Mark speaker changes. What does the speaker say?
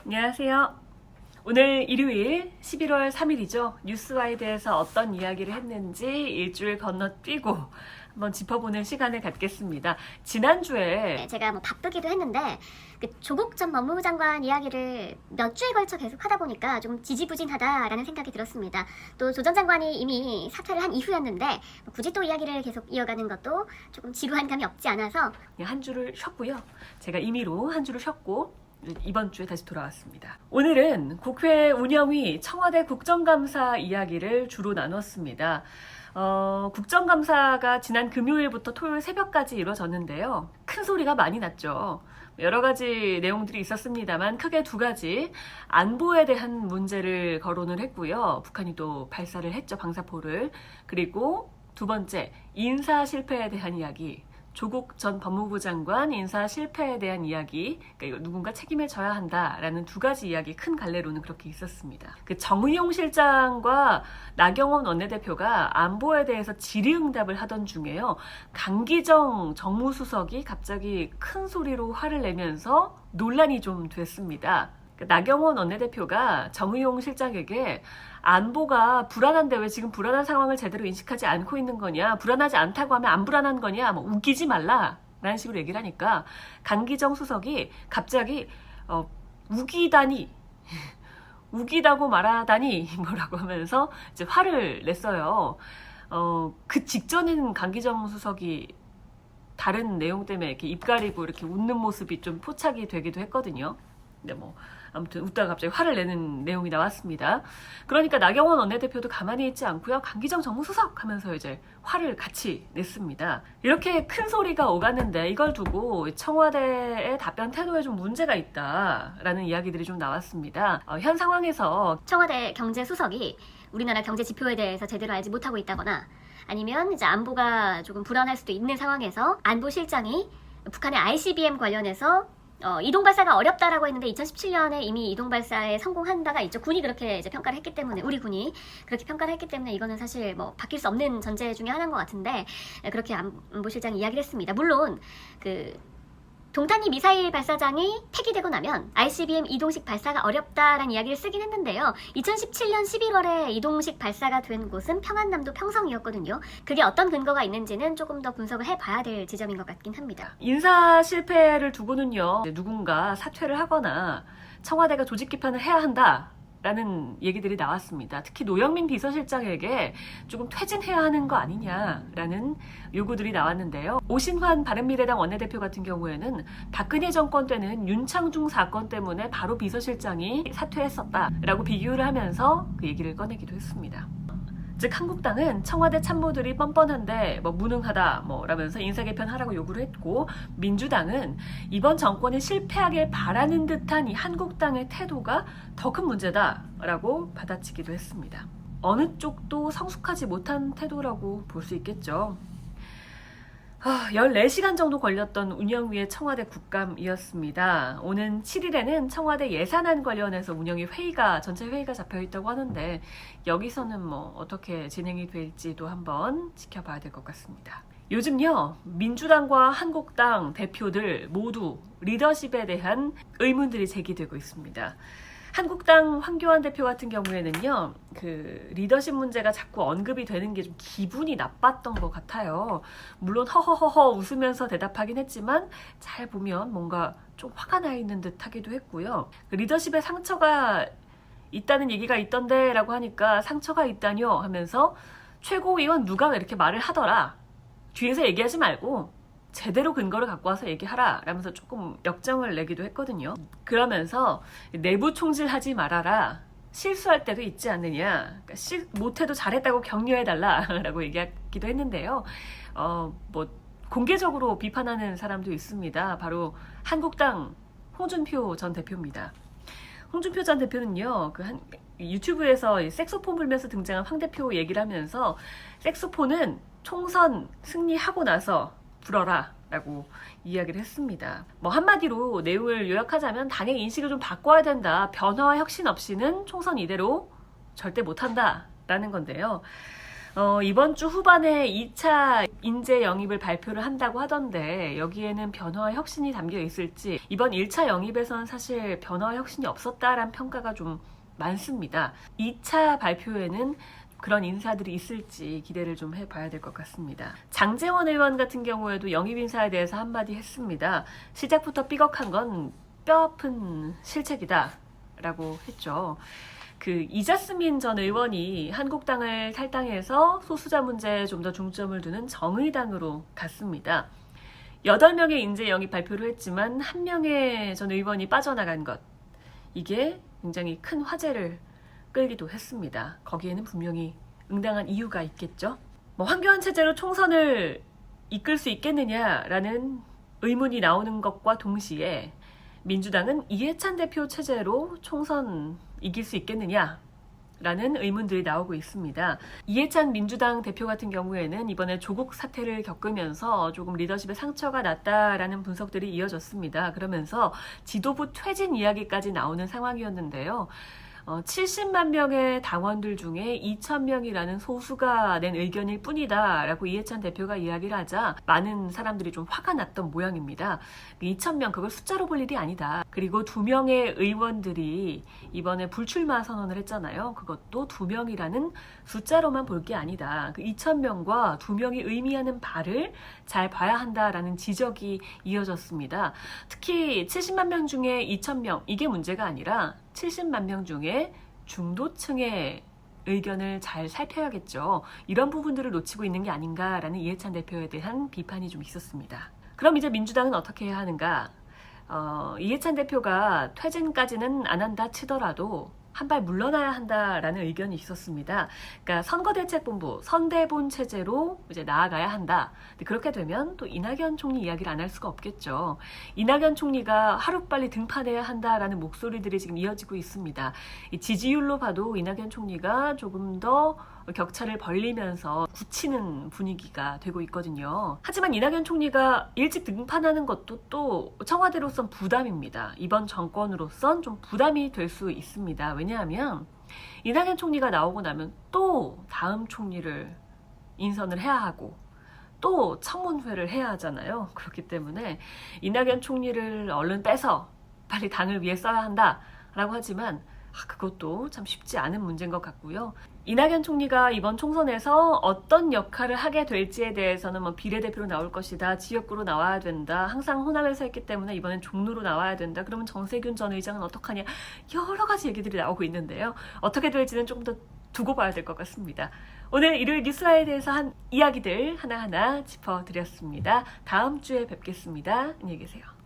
Speaker 1: 안녕하세요. 오늘 일요일 11월 3일이죠. 뉴스와이드에서 어떤 이야기를 했는지 일주일 건너뛰고 한번 짚어보는 시간을 갖겠습니다. 지난주에
Speaker 2: 제가 바쁘기도 했는데 조국 전 법무부 장관 이야기를 몇 주에 걸쳐 계속 하다 보니까 좀 지지부진하다라는 생각이 들었습니다. 또 조 전 장관이 이미 사퇴를 한 이후였는데 굳이 또 이야기를 계속 이어가는 것도 조금 지루한 감이 없지 않아서
Speaker 1: 한 주를 쉬었고요. 제가 임의로 한 주를 쉬었고 이번 주에 다시 돌아왔습니다. 오늘은 국회 운영위 청와대 국정감사 이야기를 주로 나눴습니다. 국정감사가 지난 금요일부터 토요일 새벽까지 이루어졌는데요. 큰 소리가 많이 났죠. 여러 가지 내용들이 있었습니다만 크게 두 가지, 안보에 대한 문제를 거론을 했고요. 북한이 또 발사를 했죠, 방사포를. 그리고 두 번째, 인사 실패에 대한 이야기. 조국 전 법무부 장관 인사 실패에 대한 이야기, 그러니까 이거 누군가 책임을 져야 한다라는 두 가지 이야기, 큰 갈래로는 그렇게 있었습니다. 그 정의용 실장과 나경원 원내대표가 안보에 대해서 질의응답을 하던 중에요. 강기정 정무수석이 갑자기 큰 소리로 화를 내면서 논란이 좀 됐습니다. 나경원 원내대표가 정의용 실장에게 안보가 불안한데 왜 지금 불안한 상황을 제대로 인식하지 않고 있는 거냐, 불안하지 않다고 하면 안 불안한 거냐, 웃기지 말라 라는 식으로 얘기를 하니까 강기정 수석이 갑자기 우기다니 우기다고 말하다니 뭐라고 하면서 이제 화를 냈어요. 그 직전에는 강기정 수석이 다른 내용 때문에 이렇게 입 가리고 이렇게 웃는 모습이 좀 포착이 되기도 했거든요. 근데 아무튼 웃다가 갑자기 화를 내는 내용이 나왔습니다. 그러니까 나경원 원내대표도 가만히 있지 않고요. 강기정 정무수석 하면서 이제 화를 같이 냈습니다. 이렇게 큰 소리가 오갔는데 이걸 두고 청와대의 답변 태도에 좀 문제가 있다라는 이야기들이 좀 나왔습니다. 현 상황에서
Speaker 2: 청와대 경제수석이 우리나라 경제 지표에 대해서 제대로 알지 못하고 있다거나 아니면 이제 안보가 조금 불안할 수도 있는 상황에서 안보실장이 북한의 ICBM 관련해서 이동 발사가 어렵다라고 했는데 2017년에 이미 이동 발사에 성공한 바가 있죠. 군이 그렇게 이제 평가를 했기 때문에, 우리 군이 그렇게 평가를 했기 때문에 이거는 사실 바뀔 수 없는 전제 중에 하나인 것 같은데 그렇게 안보실장이 이야기를 했습니다. 물론 동탄이 미사일 발사장이 폐기되고 나면 ICBM 이동식 발사가 어렵다라는 이야기를 쓰긴 했는데요. 2017년 11월에 이동식 발사가 된 곳은 평안남도 평성이었거든요. 그게 어떤 근거가 있는지는 조금 더 분석을 해봐야 될 지점인 것 같긴 합니다.
Speaker 1: 인사 실패를 두고는요, 누군가 사퇴를 하거나 청와대가 조직 개편을 해야 한다 라는 얘기들이 나왔습니다. 특히 노영민 비서실장에게 조금 퇴진해야 하는 거 아니냐라는 요구들이 나왔는데요. 오신환 바른미래당 원내대표 같은 경우에는 박근혜 정권 때는 윤창중 사건 때문에 바로 비서실장이 사퇴했었다라고 비교를 하면서 그 얘기를 꺼내기도 했습니다. 즉 한국당은 청와대 참모들이 뻔뻔한데 무능하다 라면서 인사개편하라고 요구를 했고, 민주당은 이번 정권이 실패하길 바라는 듯한 이 한국당의 태도가 더 큰 문제다라고 받아치기도 했습니다. 어느 쪽도 성숙하지 못한 태도라고 볼 수 있겠죠. 14시간 정도 걸렸던 운영위의 청와대 국감이었습니다. 오는 7일에는 청와대 예산안 관련해서 운영위 전체 회의가 잡혀있다고 하는데 여기서는 어떻게 진행이 될지도 한번 지켜봐야 될 것 같습니다. 요즘요, 민주당과 한국당 대표들 모두 리더십에 대한 의문들이 제기되고 있습니다. 한국당 황교안 대표 같은 경우에는요, 그 리더십 문제가 자꾸 언급이 되는 게 좀 기분이 나빴던 것 같아요. 물론 허허허허 웃으면서 대답하긴 했지만 잘 보면 뭔가 좀 화가 나 있는 듯 하기도 했고요. 그 리더십에 상처가 있다는 얘기가 있던데 라고 하니까 상처가 있다뇨 하면서 최고위원 누가 이렇게 말을 하더라, 뒤에서 얘기하지 말고 제대로 근거를 갖고 와서 얘기하라 라면서 조금 역정을 내기도 했거든요. 그러면서 내부 총질하지 말아라, 실수할 때도 있지 않느냐, 그러니까 못해도 잘했다고 격려해달라 라고 얘기하기도 했는데요. 공개적으로 비판하는 사람도 있습니다. 바로 한국당 홍준표 전 대표입니다. 홍준표 전 대표는요, 유튜브에서 색소폰 불면서 등장한 황 대표 얘기를 하면서 색소폰은 총선 승리하고 나서 불어라 라고 이야기를 했습니다. 한마디로 내용을 요약하자면 당의 인식을 좀 바꿔야 된다, 변화와 혁신 없이는 총선 이대로 절대 못한다 라는 건데요. 이번 주 후반에 2차 인재 영입을 발표를 한다고 하던데 여기에는 변화와 혁신이 담겨 있을지, 이번 1차 영입에서는 사실 변화와 혁신이 없었다라는 평가가 좀 많습니다. 2차 발표에는 그런 인사들이 있을지 기대를 좀 해봐야 될 것 같습니다. 장제원 의원 같은 경우에도 영입 인사에 대해서 한마디 했습니다. 시작부터 삐걱한 건 뼈아픈 실책이다 라고 했죠. 이자스민 전 의원이 한국당을 탈당해서 소수자 문제에 좀 더 중점을 두는 정의당으로 갔습니다. 8명의 인재 영입 발표를 했지만 1명의 전 의원이 빠져나간 것, 이게 굉장히 큰 화제를 끌기도 했습니다. 거기에는 분명히 응당한 이유가 있겠죠. 황교안 체제로 총선을 이끌 수 있겠느냐라는 의문이 나오는 것과 동시에 민주당은 이해찬 대표 체제로 총선 이길 수 있겠느냐 라는 의문들이 나오고 있습니다. 이해찬 민주당 대표 같은 경우에는 이번에 조국 사태를 겪으면서 조금 리더십에 상처가 났다라는 분석들이 이어졌습니다. 그러면서 지도부 퇴진 이야기까지 나오는 상황이었는데요. 70만 명의 당원들 중에 2,000명이라는 소수가 낸 의견일 뿐이다 라고 이해찬 대표가 이야기를 하자 많은 사람들이 좀 화가 났던 모양입니다. 2,000명, 그걸 숫자로 볼 일이 아니다. 그리고 2명의 의원들이 이번에 불출마 선언을 했잖아요. 그것도 2명이라는 숫자로만 볼 게 아니다. 2,000명과 2명이 의미하는 바를 잘 봐야 한다라는 지적이 이어졌습니다. 특히 70만 명 중에 2,000명, 이게 문제가 아니라 70만 명 중에 중도층의 의견을 잘 살펴야겠죠. 이런 부분들을 놓치고 있는 게 아닌가라는 이해찬 대표에 대한 비판이 좀 있었습니다. 그럼 이제 민주당은 어떻게 해야 하는가? 이해찬 대표가 퇴진까지는 안 한다 치더라도 한 발 물러나야 한다라는 의견이 있었습니다. 그러니까 선거대책본부, 선대본 체제로 이제 나아가야 한다. 근데 그렇게 되면 또 이낙연 총리 이야기를 안 할 수가 없겠죠. 이낙연 총리가 하루빨리 등판해야 한다라는 목소리들이 지금 이어지고 있습니다. 이 지지율로 봐도 이낙연 총리가 조금 더 격차를 벌리면서 굳히는 분위기가 되고 있거든요. 하지만 이낙연 총리가 일찍 등판하는 것도 또 청와대로선 부담입니다. 이번 정권으로선 좀 부담이 될 수 있습니다. 왜냐하면 이낙연 총리가 나오고 나면 또 다음 총리를 인선을 해야 하고 또 청문회를 해야 하잖아요. 그렇기 때문에 이낙연 총리를 얼른 빼서 빨리 당을 위해 써야 한다라고 하지만 그것도 참 쉽지 않은 문제인 것 같고요. 이낙연 총리가 이번 총선에서 어떤 역할을 하게 될지에 대해서는 비례대표로 나올 것이다, 지역구로 나와야 된다, 항상 호남에서 했기 때문에 이번엔 종로로 나와야 된다, 그러면 정세균 전 의장은 어떡하냐, 여러 가지 얘기들이 나오고 있는데요. 어떻게 될지는 좀 더 두고 봐야 될 것 같습니다. 오늘 일요일 뉴스와에 대해서 한 이야기들 하나하나 짚어드렸습니다. 다음 주에 뵙겠습니다. 안녕히 계세요.